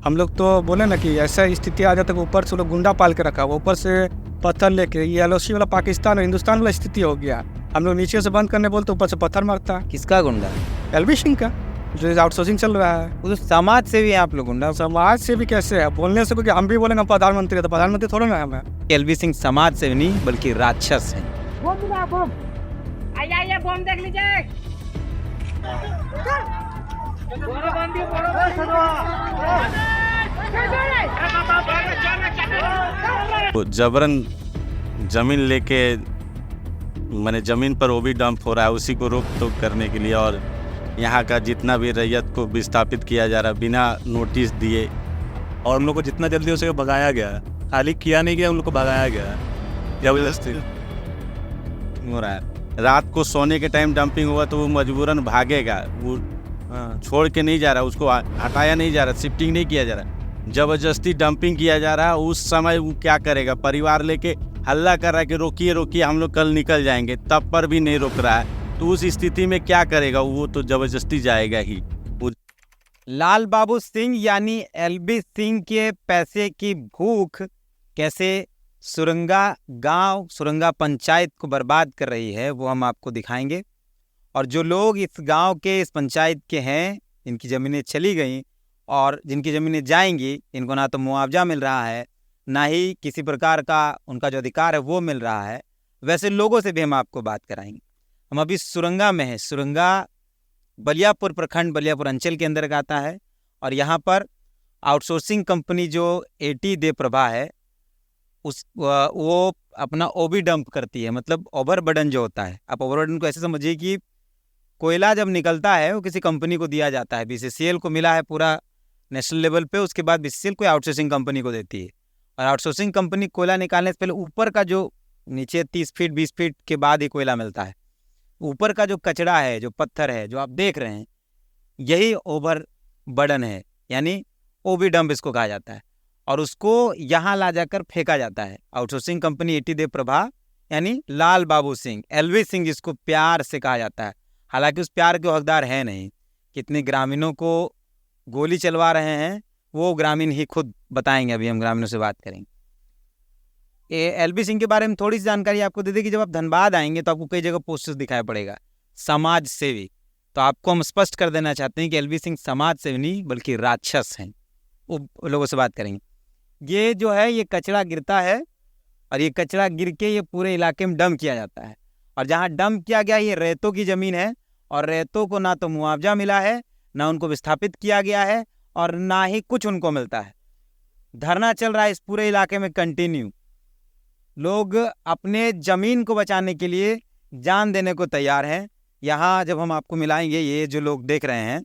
हम लोग तो बोले ना कि ऐसा स्थिति आ जाता है कि ऊपर से लोग गुंडा पाल के रखा हुआ, ऊपर से पत्थर लेके, ये एलओसी वाला पाकिस्तान और हिंदुस्तान वाला स्थिति हो गया। हम लोग नीचे से बंद करने बोलते ऊपर से पत्थर मारता। किसका गुंडा? एलबी सिंह का, जो आउटसोर्सिंग चल रहा है। वो तो समाज से भी आप लोग गुंडा। समाज से भी कैसे है बोलने से, क्योंकि हम भी बोलेंगे प्रधानमंत्री है तो प्रधानमंत्री थोड़ा ना हमें। एलबी सिंह समाज से नहीं बल्कि राक्षस है। आइए बम देख लीजिए। वो जबरन जमीन लेके मैंने ज़मीन पर वो भी डंप हो रहा है, उसी को रोक टोक करने के लिए, और यहाँ का जितना भी रैयत को विस्थापित किया जा रहा है बिना नोटिस दिए। और उन लोग को जितना जल्दी हो सके भगाया गया है, खाली किया नहीं गया, उन लोग को भगाया गया है जबरदस्ती हो रहा है। रात को सोने के टाइम डंपिंग हुआ तो वो मजबूरन भागेगा, वो छोड़ के नहीं जा रहा, उसको हटाया नहीं जा रहा, शिफ्टिंग नहीं किया जा रहा, ज़बरदस्ती डंपिंग किया जा रहा है। उस समय वो क्या करेगा, परिवार लेके हल्ला कर रहा है कि रोकिए रोकिए हम लोग कल निकल जाएंगे, तब पर भी नहीं रोक रहा है। तो उस स्थिति में क्या करेगा, वो तो ज़बरदस्ती जाएगा ही। लाल बाबू सिंह यानी एलबी सिंह के पैसे की भूख कैसे सुरंगा गांव, सुरंगा पंचायत को बर्बाद कर रही है वो हम आपको दिखाएंगे। और जो लोग इस गांव के, इस पंचायत के हैं, इनकी ज़मीनें चली गई और जिनकी ज़मीनें जाएंगी, इनको ना तो मुआवजा मिल रहा है, ना ही किसी प्रकार का उनका जो अधिकार है वो मिल रहा है, वैसे लोगों से भी हम आपको बात कराएंगे। हम अभी सुरंगा में हैं। सुरंगा बलियापुर प्रखंड, बलियापुर अंचल के अंदर आता है। और यहाँ पर आउटसोर्सिंग कंपनी जो एटी देव प्रभा है, वो अपना ओबी डंप करती है, मतलब ओवरबर्डन जो होता है। आप ओवरबर्डन को ऐसे समझिए कि कोयला जब निकलता है वो किसी कंपनी को दिया जाता है, बीसीसीएल को मिला है पूरा नेशनल लेवल पे, उसके बाद बीसीसीएल कोई आउटसोर्सिंग कंपनी को देती है। और आउटसोर्सिंग कंपनी कोयला निकालने से पहले ऊपर का जो नीचे 30 फीट 20 फीट के बाद ही कोयला मिलता है, ऊपर का जो कचरा है, जो पत्थर है, जो आप देख रहे हैं, यही ओवरबर्डन है, यानी ओबी डंप इसको कहा जाता है। और उसको यहाँ ला जाकर फेंका जाता है। आउटसोर्सिंग कंपनी एटी देव प्रभा यानी लाल बाबू सिंह, एलवी सिंह जिसको प्यार से कहा जाता है, हालांकि उस प्यार के हकदार है नहीं। कितने ग्रामीणों को गोली चलवा रहे हैं वो ग्रामीण ही खुद बताएंगे, अभी हम ग्रामीणों से बात करेंगे। एलबी सिंह के बारे में थोड़ी सी जानकारी आपको दे दें कि जब आप धनबाद आएंगे तो आपको कई जगह पोस्टर्स दिखाई पड़ेगा समाज सेवी। तो आपको हम स्पष्ट कर देना चाहते हैं कि एलबी सिंह समाज सेवी नहीं बल्कि राक्षस हैं। वो लोगों से बात करेंगे। ये जो है, ये कचरा गिरता है और ये कचरा गिर के ये पूरे इलाके में डंप किया जाता है। और जहाँ डंप किया गया ये रेतों की ज़मीन है, और रेतों को ना तो मुआवजा मिला है, ना उनको विस्थापित किया गया है, और ना ही कुछ उनको मिलता है। धरना चल रहा है इस पूरे इलाके में कंटिन्यू। लोग अपने ज़मीन को बचाने के लिए जान देने को तैयार हैं। यहाँ जब हम आपको मिलाएंगे, ये जो लोग देख रहे हैं,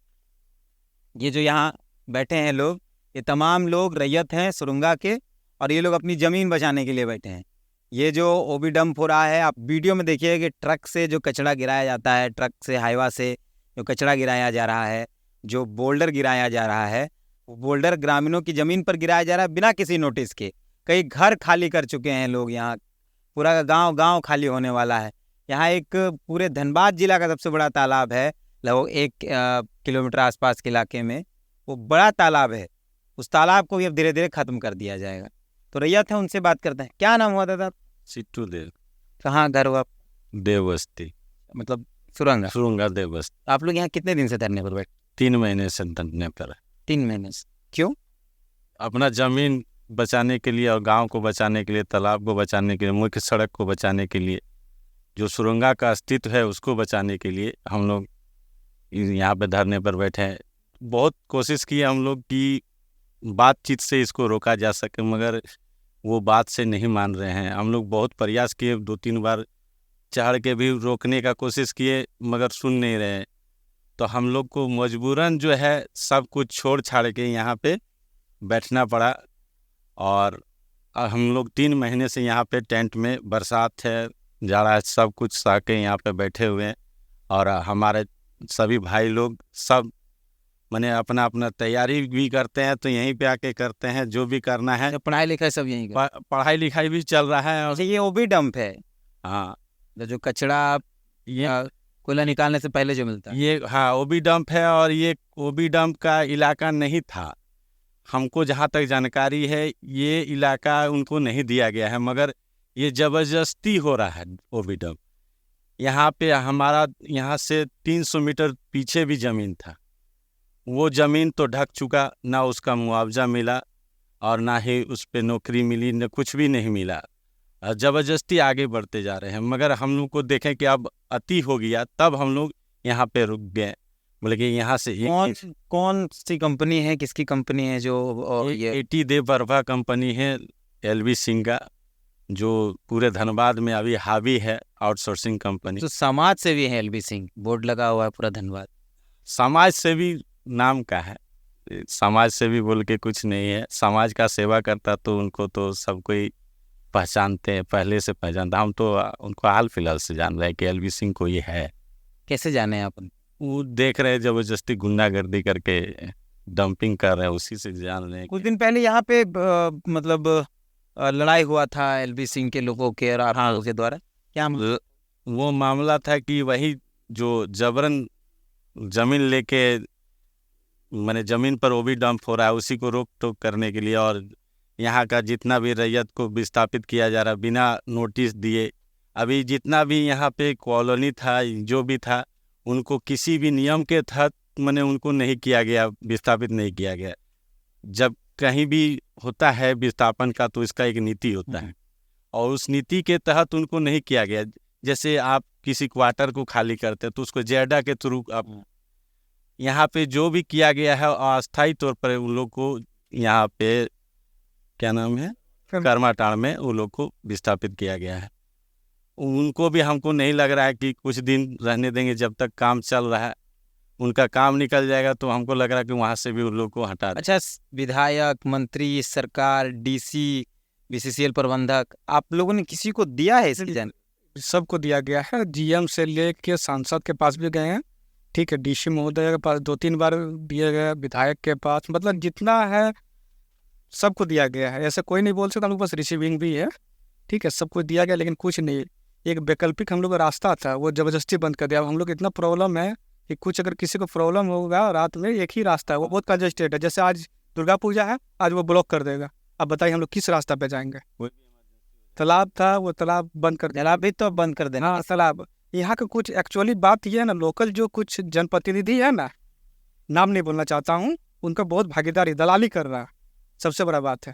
ये जो यहाँ बैठे हैं लोग, ये तमाम लोग रैयत हैं सुरंगा के, और ये लोग अपनी ज़मीन बचाने के लिए बैठे हैं। ये जो ओबी डंप हो रहा है, आप वीडियो में देखिए कि ट्रक से जो कचरा गिराया जाता है, ट्रक से हाईवा से जो कचरा गिराया जा रहा है, जो बोल्डर गिराया जा रहा है, वो बोल्डर ग्रामीणों की ज़मीन पर गिराया जा रहा है बिना किसी नोटिस के। कई घर खाली कर चुके हैं लोग, यहाँ पूरा गांव खाली होने वाला है। यहाँ एक पूरे धनबाद जिला का सबसे बड़ा तालाब है, लगभग 1 किलोमीटर आसपास के इलाके में वो बड़ा तालाब है। उस तालाब को भी अब धीरे धीरे ख़त्म कर दिया जाएगा। तो रैयत है, उनसे बात करते हैं। क्या नाम हुआ दादा? सिट्टू देव। कहाँ घर हुआ? देवबस्ती, मतलब सुरंगा। सुरंगा देवबस्ती। आप लोग यहाँ कितने दिन से धरने पर बैठे? 3 महीने से धरने पर। 3 महीने से? क्यों? अपना ज़मीन बचाने के लिए और गांव को बचाने के लिए, तालाब को बचाने के लिए, मुख्य सड़क को बचाने के लिए, जो सुरंगा का अस्तित्व है उसको बचाने के लिए हम लोग यहाँ पे धरने पर बैठे हैं। बहुत कोशिश की हम लोग कि बातचीत से इसको रोका जा सके, मगर वो बात से नहीं मान रहे हैं। हम लोग बहुत प्रयास किए, 2-3 बार चढ़ के भी रोकने का कोशिश किए, मगर सुन नहीं रहे। तो हम लोग को मजबूरन जो है सब कुछ छोड़ छाड़ के यहाँ पे बैठना पड़ा। और हम लोग 3 महीने से यहाँ पे टेंट में, बरसात है, जाड़ा है, सब कुछ सह के यहाँ पे बैठे हुए हैं। और हमारे सभी भाई लोग सब मैंने अपना अपना तैयारी भी करते हैं, तो यहीं पे आके करते हैं जो भी करना है। पढ़ाई लिखाई सब यहीं का? पढ़ाई लिखाई भी चल रहा है। और ये ओबी डंप है? हाँ, जो कचरा ये कोयला निकालने से पहले जो मिलता है ये, हाँ, ओबी डंप है। और ये ओबी डंप का इलाका नहीं था, हमको जहाँ तक जानकारी है ये इलाका उनको नहीं दिया गया है, मगर ये ज़बरदस्ती हो रहा है ओबी डंप। यहाँ पे हमारा यहाँ से 300 मीटर पीछे भी ज़मीन था, वो ज़मीन तो ढक चुका, ना उसका मुआवजा मिला और ना ही उस पर नौकरी मिली, न कुछ भी नहीं मिला। और ज़बरदस्ती आगे बढ़ते जा रहे हैं। मगर हम लोग को देखें कि अब अति हो गया, तब हम लोग यहाँ पे रुक गए। बोले कि यहाँ से कौन सी कंपनी है, किसकी कंपनी है जो ये एटी देव बर्भा कंपनी है एलबी सिंह का, जो पूरे धनबाद में अभी हावी है, आउटसोर्सिंग कंपनी। तो समाज सेवी है एलबी सिंह, बोर्ड लगा हुआ है पूरा धनबाद। समाज सेवी नाम का है, समाज सेवी बोल के कुछ नहीं है। समाज का सेवा करता तो उनको तो सब कोई पहचानते हैं, पहले से पहचानता। हम तो उनको हाल फिलहाल से जान रहे हैं कि एलबी सिंह को ये है। कैसे जाने आप? वो देख रहे हैं जबरदस्ती गुंडागर्दी करके डंपिंग कर रहे हैं, उसी से जान रहे हैं। कुछ दिन पहले यहाँ पे मतलब लड़ाई हुआ था एलबी सिंह के लोगों के और आप लोगों के द्वारा, क्या वो मामला था कि वही जो जबरन जमीन लेके मैंने ज़मीन पर ओबी डंप हो रहा है, उसी को रोक टोक करने के लिए, और यहाँ का जितना भी रैयत को विस्थापित किया जा रहा है बिना नोटिस दिए। अभी जितना भी यहाँ पे कॉलोनी था, जो भी था, उनको किसी भी नियम के तहत मैंने उनको नहीं किया गया, विस्थापित नहीं किया गया। जब कहीं भी होता है विस्थापन का तो इसका एक नीति होता है, और उस नीति के तहत उनको नहीं किया गया। जैसे आप किसी क्वार्टर को खाली करते हैं तो उसको जेडा के थ्रू आप, यहाँ पे जो भी किया गया है अस्थायी तौर पर उन लोग को यहाँ पे क्या नाम है कर्माटाण में उन लोग को विस्थापित किया गया है। उनको भी हमको नहीं लग रहा है कि कुछ दिन रहने देंगे, जब तक काम चल रहा है। उनका काम निकल जाएगा तो हमको लग रहा है कि वहाँ से भी उन लोग को हटा दें। अच्छा, विधायक, मंत्री, सरकार, डीसी, बीसीसीएल प्रबंधक, आप लोगों ने किसी को दिया है इसकी जानकारी? सबको दिया गया है, जीएम से लेके सांसद के पास भी गए हैं, ठीक है, डीसी महोदय के पास 2-3 बार दिए गए, विधायक के पास, मतलब जितना है सबको दिया गया है। ऐसे कोई नहीं बोल सकता हम लोग पास रिसीविंग भी है, ठीक है, सबको दिया गया, लेकिन कुछ नहीं। एक वैकल्पिक हम लोग का रास्ता था, वो ज़बरदस्ती बंद कर दिया। अब हम लोग इतना प्रॉब्लम है कि कुछ अगर किसी को प्रॉब्लम होगा रात में, एक ही रास्ता है, वो बहुत कंजस्टेड है। जैसे आज दुर्गा पूजा है, आज वो ब्लॉक कर देगा। अब बताइए हम लोग किस रास्ता पे जाएंगे? तालाब था, वो तालाब बंद कर दिया। तालाब भी तो बंद कर देना। हाँ, तालाब। यहाँ का कुछ एक्चुअली बात ये है ना, लोकल जो कुछ जनप्रतिनिधि है ना, नाम नहीं बोलना चाहता हूँ, उनका बहुत भागीदारी, दलाली कर रहा है। सबसे बड़ा बात है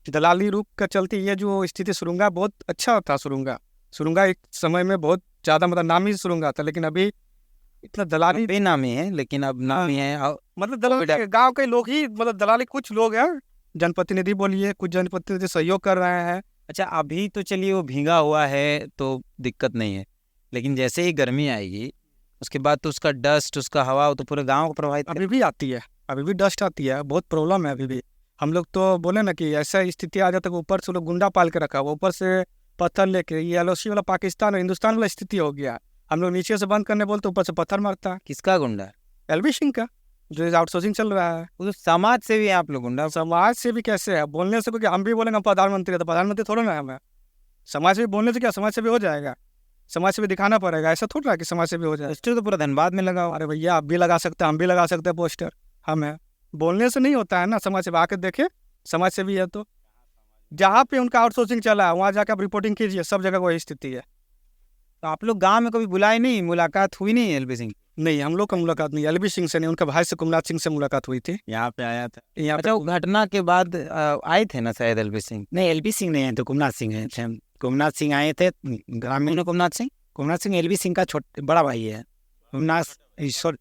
दलाली रूप का चलती ये जो स्थिति। सुरुंगा बहुत अच्छा था, सुरुंगा एक समय में बहुत ज़्यादा मतलब नामी सुरुंगा था, लेकिन अभी इतना दलाली बेनामी है, लेकिन अब नामी है। मतलब दलाली गांव के लोग ही, मतलब दलाली कुछ लोग हैं, जनप्रतिनिधि बोलिए, कुछ जनप्रतिनिधि सहयोग कर रहे हैं। अच्छा, अभी तो चलिए वो भीगा हुआ है तो दिक्कत नहीं है, लेकिन जैसे ही गर्मी आएगी उसके बाद तो उसका डस्ट, उसका हवा, वो तो पूरे गांव को प्रभावित अभी भी आती है, अभी भी डस्ट आती है, बहुत प्रॉब्लम है अभी भी। हम लोग तो बोले ना कि ऐसा स्थिति आ जाता है, ऊपर से लोग गुंडा पाल के रखा हुआ, ऊपर से पत्थर लेके, ये एलओसी वाला पाकिस्तान और हिंदुस्तान वाला स्थिति हो गया। हम लोग नीचे से बंद करने बोलते ऊपर से पत्थर मारता है। किसका गुंडा? एलबी सिंह का, जो आउटसोर्सिंग चल रहा है। वो तो समाज से भी आप लोग गुंडा। समाज से भी कैसे है बोलने से? क्योंकि हम भी बोलेंगे प्रधानमंत्री है, तो प्रधानमंत्री थोड़ा ना है हमें। समाज से भी बोलने से क्या समाज से भी हो जाएगा? समाज से भी दिखाना पड़ेगा, ऐसा थोड़ा कि समाज से भी हो जाए। पोस्टर तो पूरा धनबाद में लगा हुआ। अरे भैया, आप भी लगा सकते हैं, हम भी लगा सकते हैं पोस्टर। हम है, बोलने से नहीं होता है ना। समाज से आके देखे, समाज से भी है तो जहाँ पे उनका आउटसोर्सिंग चला है वहाँ जाकर आप रिपोर्टिंग कीजिए, सब जगह वही स्थिति है। तो आप लोग गांव में कभी बुलाए नहीं, मुलाकात हुई नहीं एलबी सिंह? नहीं, हम लोग का मुलाकात नहीं, एलबी सिंह से नहीं, उनके भाई से कुमनाथ सिंह से मुलाकात हुई थी। यहाँ पे आया था। यहाँ अच्छा, वो घटना के बाद आए थे ना शायद एलबी सिंह? नहीं, एलबी सिंह नहीं है तो कुमनाथ सिंह है। कुमनाथ सिंह आए थे ग्रामीण। कुमनाथ सिंह एलबी सिंह का बड़ा भाई है। कुमनाथ ईश्वर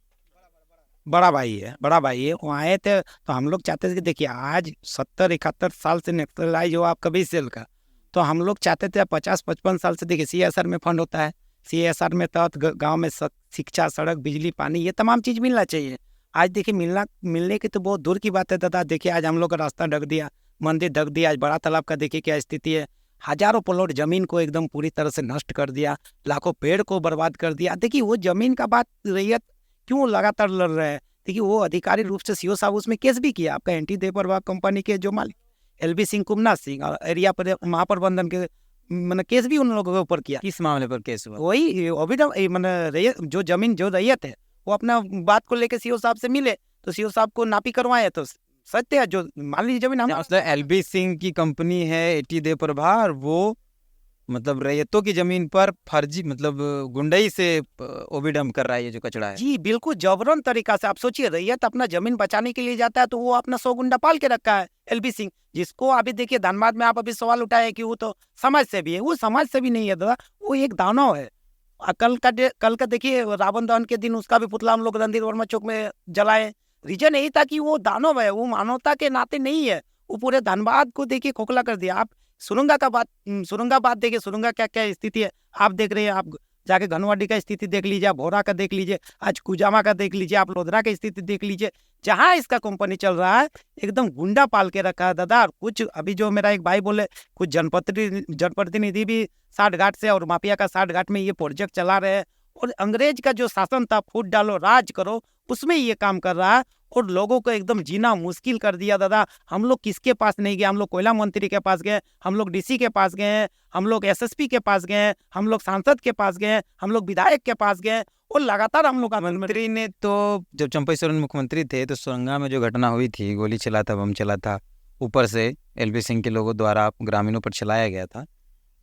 बड़ा भाई है। वो आए थे तो हम लोग चाहते थे कि देखिए आज 70-71 साल से नेक्सलाइज हो आपका बीसीएल का, तो हम लोग चाहते थे 50-55 साल से। देखिए सीएसआर में फंड होता है, सीएसआर में तहत गांव में शिक्षा, सड़क, बिजली, पानी, ये तमाम चीज़ मिलना चाहिए। आज देखिए मिलने की तो बहुत दूर की बात है दादा। देखिए आज हम लोग का रास्ता ढक दिया, मंदिर ढक दिया। आज बड़ा तालाब का देखिए क्या स्थिति है, हजारों प्लॉट जमीन को एकदम पूरी तरह से नष्ट कर दिया, लाखों पेड़ को बर्बाद कर दिया। देखिए वो जमीन का बात रैयत क्यों लगातार लड़ रहे हैं? देखिए वो अधिकारी रूप से सीओ साहब उसमें केस भी किया, आपका एंटी देवप्रभा कंपनी के जो मालिक एलबी सिंह, कुमनाथ सिंह, और एरिया पर महाप्रबंधन के मैंने केस भी उन लोगों के ऊपर किया। किस मामले पर केस हुआ? वही अभी मैंने जो जमीन जो रैयत है वो अपना बात को लेकर सीओ साहब से मिले, तो सीओ साहब को नापी करवाए तो सत्य है। जो मान लीजिए जमीन हम मतलब एलबी सिंह की कंपनी है एटी दे प्रभा, और वो मतलब रैयतों की जमीन पर फर्जी मतलब गुंडई से ओबी डंप कर रहा है ये जो कचरा है। जी बिल्कुल जबरन तरीका से। आप सोचिए, रैयत अपना जमीन बचाने के लिए जाता है तो वो अपना 100 गुंडा पाल के रखा है एलबी सिंह, जिसको अभी देखिए धनबाद में आप अभी सवाल उठाए कि वो तो समाज सेवी है। वो समाज सेवी नहीं है दादा, वो एक दानव है। कल का देखिए रावण दहन के दिन उसका भी पुतला हम लोग रणधीर वर्मा चौक में जलाए। रीजन यही था कि वो दानव है, वो मानवता के नाते नहीं है। वो पूरे धनबाद को देखिए खोखला कर दिया। आप सुरंगा बात देखिए, सुरंगा क्या क्या स्थिति है आप देख रहे हैं। आप जाके घनवाडी का स्थिति देख लीजिए, आप भोरा का देख लीजिए, आज कुजामा का देख लीजिए, आप लोधरा की स्थिति देख लीजिए। जहां इसका कंपनी चल रहा है एकदम गुंडा पाल के रखा है दादा। कुछ अभी जो मेरा एक भाई बोले, कुछ जनप्रतिनिधि भी साठ घाट से और माफिया का साठ घाट में ये प्रोजेक्ट चला रहे हैं। और अंग्रेज का जो शासन था, फूट डालो राज करो, उसमें ये काम कर रहा है और लोगों को एकदम जीना मुश्किल कर दिया दादा। हम लोग किसके पास नहीं गए? हम लोग कोयला मंत्री के पास गए, हम लोग डीसी के पास गए, हम लोग एसएसपी के पास गए, हम लोग सांसद के पास गए, हम लोग विधायक के पास गए और लगातार हम लोग मंत्री ने तो जब चंपई सोरेन मुख्यमंत्री थे तो सुरंगा में जो घटना हुई थी, गोली चला था, बम चला था, ऊपर से एलबी सिंह के लोगों द्वारा ग्रामीणों पर चलाया गया था,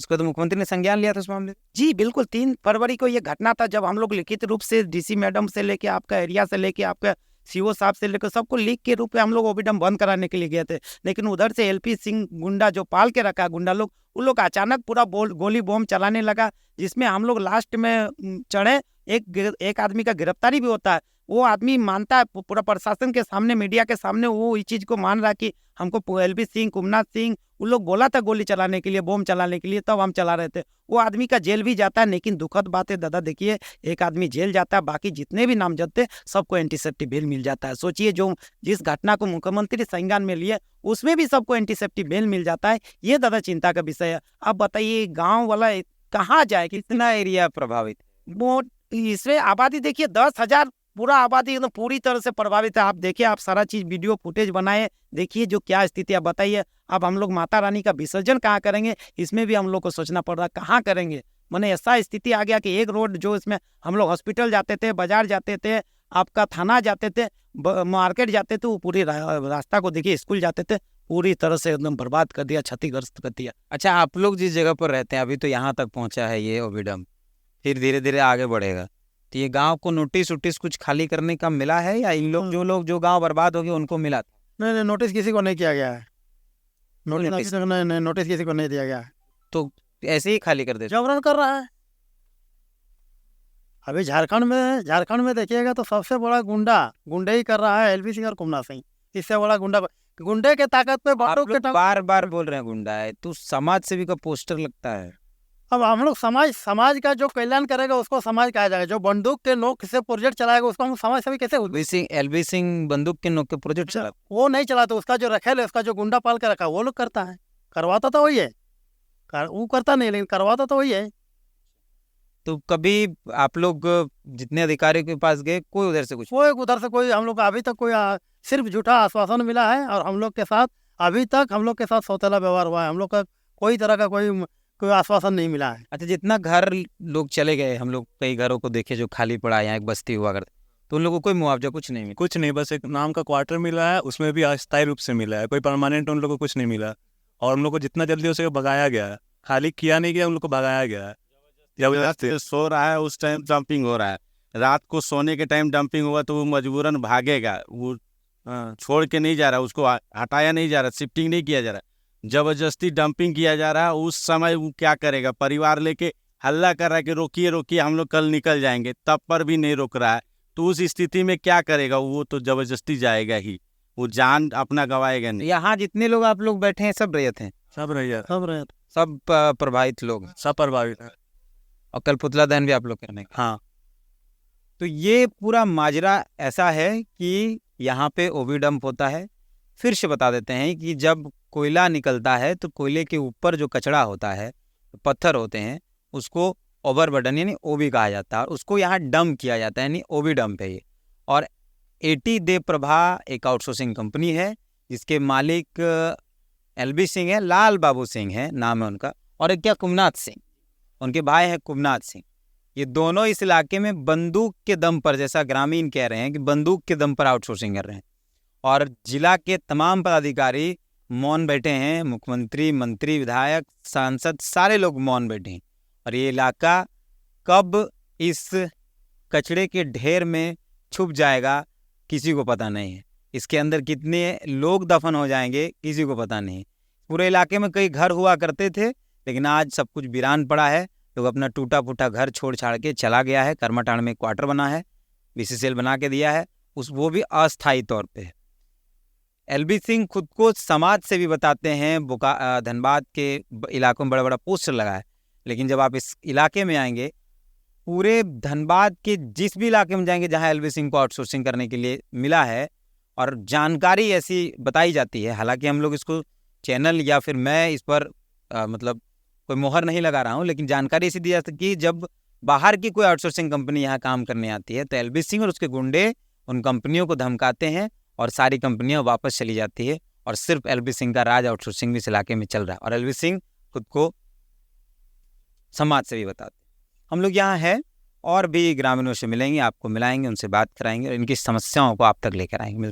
उसको तो मुख्यमंत्री ने संज्ञान लिया था उस मामले में। जी बिल्कुल 3 फरवरी को ये घटना था, जब हम लोग लिखित रूप से डीसी मैडम से लेके आपका एरिया से लेके आपका सीओ साहब से लेकर सबको लिख के रूप में हम लोग ओबीडम बंद कराने के लिए गए थे। लेकिन उधर से एलपी सिंह गुंडा जो पाल के रखा गुंडा लोग, उन लोग अचानक पूरा गोली बम चलाने लगा, जिसमें हम लोग लास्ट में चढ़े। एक आदमी का गिरफ्तारी भी होता है। वो आदमी मानता है पूरा प्रशासन के सामने, मीडिया के सामने, वो इस चीज को मान रहा कि हमको एलबी सिंह, कुमनाथ सिंह, उन लोग बोला था गोली चलाने के लिए, बम चलाने के लिए, तब हम चला रहे थे। वो आदमी का जेल भी जाता है। लेकिन दुखद बात है दादा, देखिए एक आदमी जेल जाता है, बाकी जितने भी नामजद थे सबको एंटीसेप्टी बेल मिल जाता है। सोचिए जो जिस घटना को मुख्यमंत्री संज्ञान में लिए उसमें भी सबको एंटीसेप्टी बेल मिल जाता है। ये दादा चिंता का विषय है। अब बताइए गाँव वाला कहाँ जाए? कितना एरिया प्रभावित? वो इसमें आबादी देखिए 10,000 पूरा आबादी एकदम पूरी तरह से प्रभावित है। आप देखिए, आप सारा चीज वीडियो फुटेज बनाए, देखिए जो क्या स्थिति है। बताइए अब हम लोग माता रानी का विसर्जन कहाँ करेंगे? इसमें भी हम लोग को सोचना पड़ रहा है कहाँ करेंगे। मैंने ऐसा स्थिति आ गया कि एक रोड जो इसमें हम लोग हॉस्पिटल जाते थे, बाजार जाते थे, आपका थाना जाते थे, मार्केट जाते थे, वो पूरी रास्ता को देखिए, स्कूल जाते थे, पूरी तरह से एकदम बर्बाद कर दिया, क्षतिग्रस्त कर दिया। अच्छा, आप लोग जिस जगह पर रहते हैं, अभी तो यहाँ तक पहुँचा है ये ओबीडम, फिर धीरे धीरे आगे बढ़ेगा, तो ये गांव को नोटिस कुछ खाली करने का मिला है, या इन लोग जो गांव बर्बाद हो गए उनको मिला था? नहीं, नोटिस किसी को नहीं किया गया है। नोटिस किसी को नहीं दिया गया है। तो ऐसे ही खाली कर दे? जबरन कर रहा है। अभी झारखंड में देखिएगा तो सबसे बड़ा गुंडे ही कर रहा है एलबी सिंह और कुमनाथ सिंह। इससे बड़ा गुंडे के ताकत पे बार बार बोल रहे हैं गुंडा है, तो समाज सेवी का पोस्टर लगता है। अब हम लोग समाज का जो कल्याण करेगा उसको समाज कहा जाएगा, जो बंदूक के नोक से प्रोजेक्ट चलाएगा उसको हम समाज सेवी कैसे? एलबी सिंह बंदूक के नोक के प्रोजेक्ट चला, वो नहीं चलाते। उसका जो रखेल है, उसका जो गुंडा पाल के रखा वो लोग करता है। करवाता तो वही है, वो करता नहीं, लेकिन करवाता तो वही है। तो कभी आप लोग जितने अधिकारियों के पास गए, कोई उधर से कोई हम लोग का अभी तक कोई सिर्फ झूठा आश्वासन मिला है, और हम लोग के साथ अभी तक हम लोग के साथ सौतेला व्यवहार हुआ है। हम लोग का कोई तरह का कोई आश्वासन नहीं मिला है। अच्छा, जितना घर लोग चले गए, हम लोग कई घरों को देखे जो खाली पड़ा है, यहाँ एक बस्ती हुआ करते, तो उन लोगों को कोई मुआवजा कुछ नहीं मिला? कुछ नहीं, बस एक नाम का क्वार्टर मिला है, उसमें भी अस्थायी रूप से मिला है, कोई परमानेंट उन लोगों को कुछ नहीं मिला। और हम लोग को जितना जल्दी उसे भगाया गया है, खाली किया नहीं गया, उन लोग को भगाया गया है। जब सो रहा है उस टाइम डंपिंग हो रहा है, रात को सोने के टाइम डंपिंग हुआ तो वो मजबूरन भागेगा, वो छोड़ के नहीं जा रहा, उसको हटाया नहीं जा रहा, शिफ्टिंग नहीं किया जा रहा, जबरदस्ती डंपिंग किया जा रहा है। उस समय वो क्या करेगा? परिवार लेके हल्ला कर रहा है कि रोकिए रोकिए, हम लोग कल निकल जाएंगे, तब पर भी नहीं रोक रहा है। तो उस स्थिति में क्या करेगा? वो तो जबरदस्ती जाएगा ही, वो जान अपना गवाएगा नहीं। यहाँ जितने लोग आप लोग बैठे हैं सब रैयत हैं? सब प्रभावित लोग, सब प्रभावित है। और कल पुतला दहन भी आप लोग करने का? हाँ। तो ये पूरा माजरा ऐसा है कि यहाँ पे ओबी डंप होता है। फिर से बता देते हैं कि जब कोयला निकलता है तो कोयले के ऊपर जो कचरा होता है, पत्थर होते हैं, उसको ओवरबर्डन यानी ओबी कहा जाता है, और उसको यहाँ डंप किया जाता है, यानी ओबी डंप है ये। और एटी दे प्रभा एक आउटसोर्सिंग कंपनी है, जिसके मालिक एलबी सिंह है, लाल बाबू सिंह है नाम है उनका, और एक कुमनाथ सिंह, उनके भाई है कुमनाथ सिंह। ये दोनों इस इलाके में बंदूक के दम पर, जैसा ग्रामीण कह रहे हैं कि बंदूक के दम पर आउटसोर्सिंग कर रहे हैं। और जिला के तमाम पदाधिकारी मौन बैठे हैं। मुख्यमंत्री, मंत्री, विधायक, सांसद सारे लोग मौन बैठे हैं। और ये इलाका कब इस कचड़े के ढेर में छुप जाएगा किसी को पता नहीं है। इसके अंदर कितने लोग दफन हो जाएंगे किसी को पता नहीं। पूरे इलाके में कई घर हुआ करते थे, लेकिन आज सब कुछ वीरान पड़ा है। लोग अपना टूटा फूटा घर छोड़ छाड़ के चला गया है। करमाटांड़ में क्वार्टर बना है, बीसीसीएल बना के दिया है, वो भी अस्थायी तौर पे। एलबी सिंह खुद को समाज से भी बताते हैं। धनबाद के इलाकों में बड़ा बड़ा पोस्टर लगा है, लेकिन जब आप इस इलाके में आएंगे, पूरे धनबाद के जिस भी इलाके में जाएंगे जहां एलबी सिंह को आउटसोर्सिंग करने के लिए मिला है, और जानकारी ऐसी बताई जाती है, हालांकि हम लोग इसको चैनल या फिर मैं इस पर मतलब कोई मोहर नहीं लगा रहा हूं, लेकिन जानकारी ऐसी दी जाती है कि जब बाहर की कोई आउटसोर्सिंग कंपनी यहाँ काम करने आती है तो एलबी सिंह और उसके गुंडे उन कंपनियों को धमकाते हैं और सारी कंपनियां वापस चली जाती है। और सिर्फ एलबी सिंह का राज आउटसोर्सिंग भी इस इलाके में चल रहा है। और एलबी सिंह खुद को समाज से भी बताते हैं। हम लोग यहाँ हैं और भी ग्रामीणों से मिलेंगे, आपको मिलाएंगे, उनसे बात कराएंगे और इनकी समस्याओं को आप तक लेकर आएंगे।